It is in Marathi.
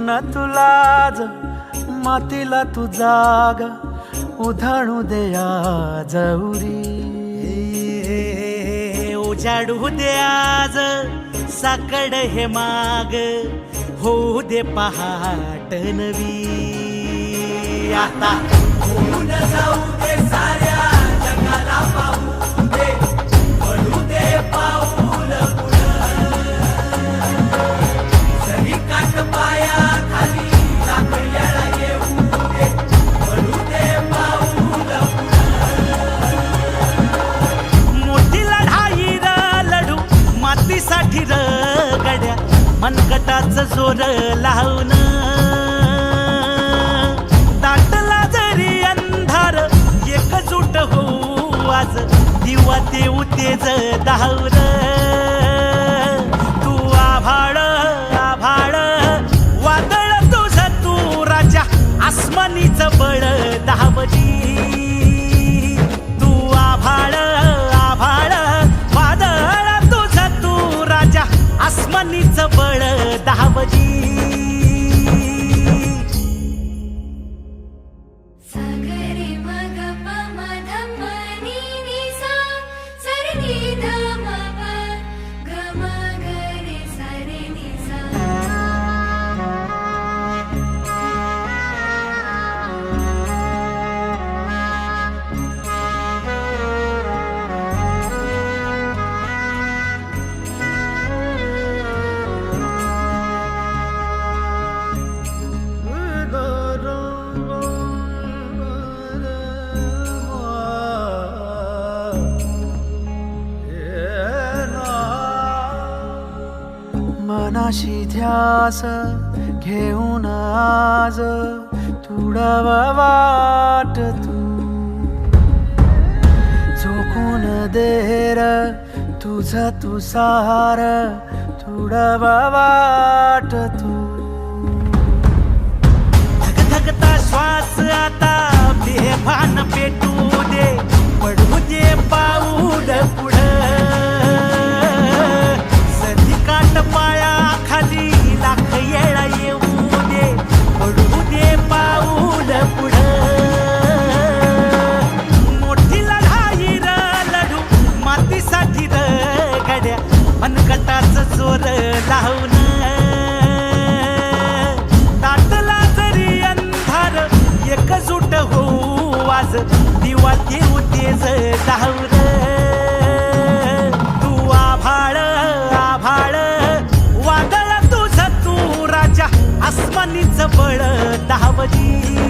न तुला ज मातीला तू जाग उधाणू दे आज उरी. उजाडू दे आज साकड हे माग होऊ दे पहाट नवी. आता होऊन जाऊ दे साऱ्या जगाला पाहू दे पडू दे पाऊल पुढं. जरी काट पाया खाली साखळ्याला येऊ दे पडू दे पाऊल पुढं. मोठी लढाई र लढू मातीसाठी र गड्या मनगटाचं जोर लावून. दाटला जरी अंधार एकजूट होऊ आज दिवा देऊ तेज दावर. तू आभाळ आभाळ वादळ तुझं तू राजा आसमानीच बळ दावजी. तू आभाळ आभाळ वादळ तुझं तू राजा आसमानीच बळ दावजी. मनाशी ध्यास घेऊन आज तुडव वाट तू झोकून देर तुझ तू सार तुडव वाट तू. धगधगता श्वास आता बेभान पेटू दे पडू दे पाऊल पुढं. काट पाया खाली लाख येळा येऊ दे पडू दे पाऊल पुढं. मोठी लढाई र लढू मातीसाठी र गड्या मनगटाचं जोर लावून. दाटला जरी अंधार एकजूट होऊ आज दिवा देऊ तेज दावर. तू आभाळ आभाळ वादळ तुझं तू राजा आसमानीच बळ दावजी.